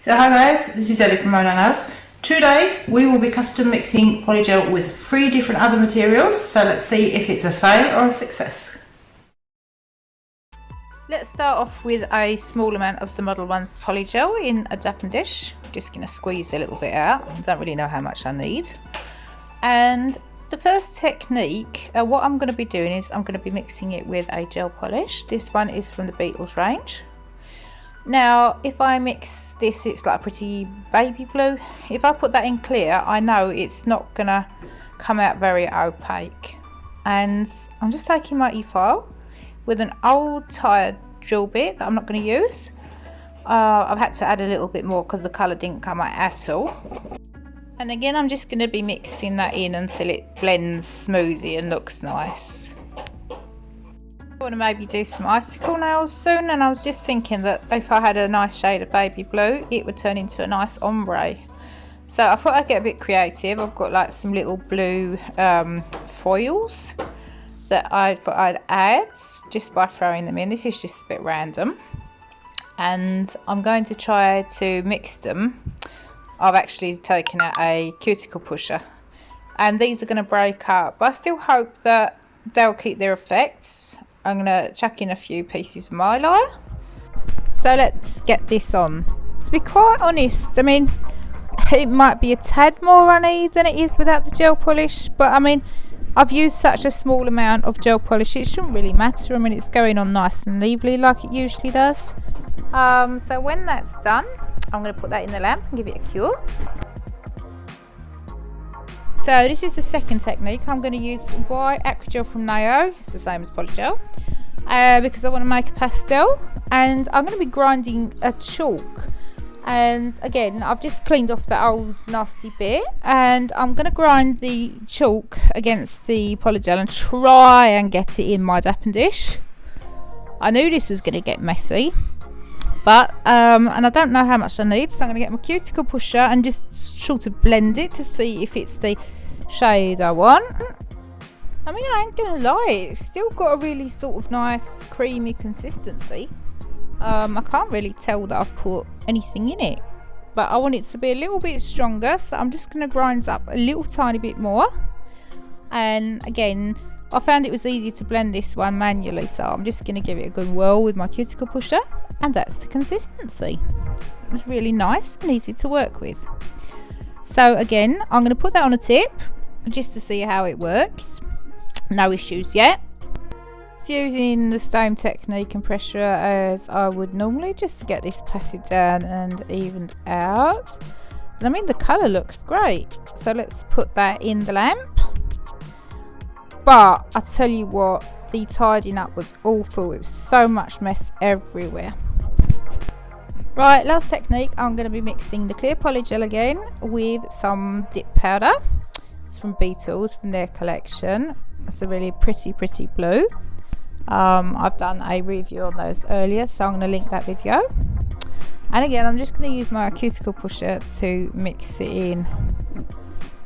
So hi guys, this is Ellie from Modelones. Today we will be custom mixing Polygel with 3 different other materials, so let's see if it's a fail or a success. Let's start off with a small amount of the Modelones Polygel in a dappen dish. I'm just going to squeeze a little bit out, I don't really know how much I need. And the first technique, what I'm going to be doing is I'm going to be mixing it with a gel polish. This one is from the Beetles range. Now if I mix this, it's like a pretty baby blue. If I put that in clear, I know it's not gonna come out very opaque. And I'm just taking my e-file with an old tired drill bit that I'm not going to use. I've had to add a little bit more because the colour didn't come out at all. And again, I'm just going to be mixing that in until it blends smoothly and looks nice. I want to maybe do some icicle nails soon, and I was just thinking that if I had a nice shade of baby blue, it would turn into a nice ombre. So I thought I'd get a bit creative. I've got like some little blue foils that I thought I'd add just by throwing them in. This is just a bit random, and I'm going to try to mix them. I've actually taken out a cuticle pusher, and these are going to break up, but I still hope that they'll keep their effects. I'm going to chuck in a few pieces of mylar. So let's get this on. To be quite honest, I mean, it might be a tad more runny than it is without the gel polish, but I mean, I've used such a small amount of gel polish, it shouldn't really matter. I mean, it's going on nice and lively like it usually does. So when that's done, I'm going to put that in the lamp and give it a cure. So this is the second technique. I'm going to use white aquagel from Nao. It's the same as Polygel, because I want to make a pastel, and I'm going to be grinding a chalk. And again, I've just cleaned off that old nasty bit, and I'm going to grind the chalk against the Polygel and try and get it in my dappen dish. I knew this was going to get messy, but and I don't know how much I need, so I'm going to get my cuticle pusher and just sort of blend it to see if it's the shade I want. I mean, I ain't gonna lie, it's still got a really sort of nice creamy consistency. I can't really tell that I've put anything in it, but I want it to be a little bit stronger, so I'm just going to grind up a little tiny bit more. And again, I found it was easy to blend this one manually, so I'm just going to give it a good whirl with my cuticle pusher, and that's the consistency. It's really nice and easy to work with. So again, I'm going to put that on a tip just to see how it works. No issues yet. It's using the same technique and pressure as I would normally, just to get this patted down and evened out. And I mean, the colour looks great, so let's put that in the lamp. But I tell you what, the tidying up was awful. It was so much mess everywhere. Right, last technique, I'm going to be mixing the clear polygel again with some dip powder. It's from Beetles, from their collection. It's a really pretty blue. I've done a review on those earlier, so I'm going to link that video. And again, I'm just going to use my cuticle pusher to mix it in.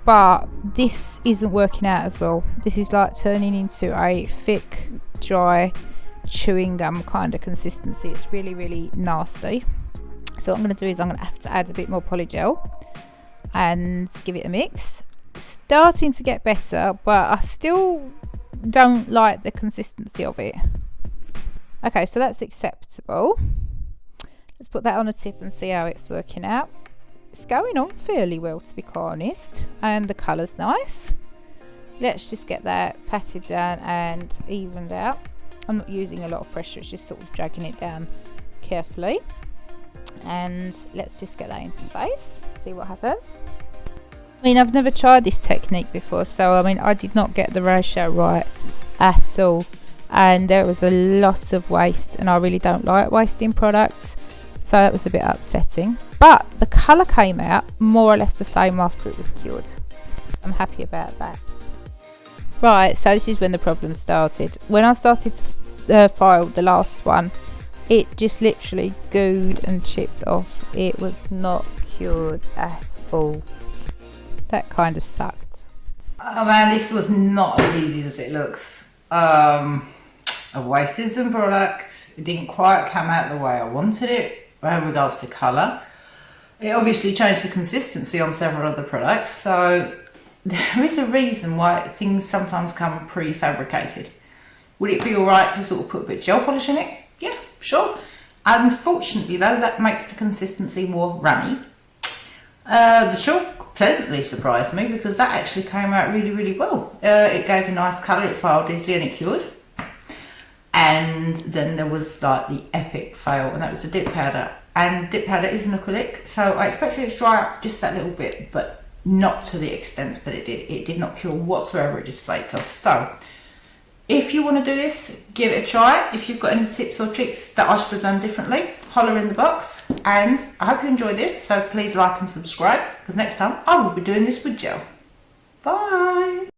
But this isn't working out as well. This is like turning into a thick, dry chewing gum kind of consistency. It's really nasty. So what I'm going to do is I'm going to have to add a bit more polygel and give it a mix. It's starting to get better, but I still don't like the consistency of it. Okay, so that's acceptable. Let's put that on a tip and see how it's working out. It's going on fairly well, to be quite honest, and the colour's nice. Let's just get that patted down and evened out. I'm not using a lot of pressure, it's just sort of dragging it down carefully. And let's just get that into place, see what happens. I mean, I've never tried this technique before, so I mean, I did not get the ratio right at all, and there was a lot of waste, and I really don't like wasting products, so that was a bit upsetting. But the colour came out more or less the same after it was cured. I'm happy about that. Right, so this is when the problem started. When I started to file the last one, it just literally gooed and chipped off. It was not cured at all. That kind of sucked. Oh man, this was not as easy as it looks. I've wasted some product. It didn't quite come out the way I wanted it in regards to colour. It obviously changed the consistency on several other products, so there is a reason why things sometimes come prefabricated. Would it be alright to sort of put a bit of gel polish in it? Yeah, sure. Unfortunately though, that makes the consistency more runny. The chalk pleasantly surprised me because that actually came out really, really well. It gave a nice colour, it filed easily and it cured. And then there was like the epic fail, and that was the dip powder. And dip powder is an acrylic, so I expected it to dry up just that little bit, but not to the extent that it did. It did not cure whatsoever, it just flaked off. So if you want to do this, give it a try. If you've got any tips or tricks that I should have done differently, holler in the box. And I hope you enjoyed this, so please like and subscribe, because next time I will be doing this with gel. Bye!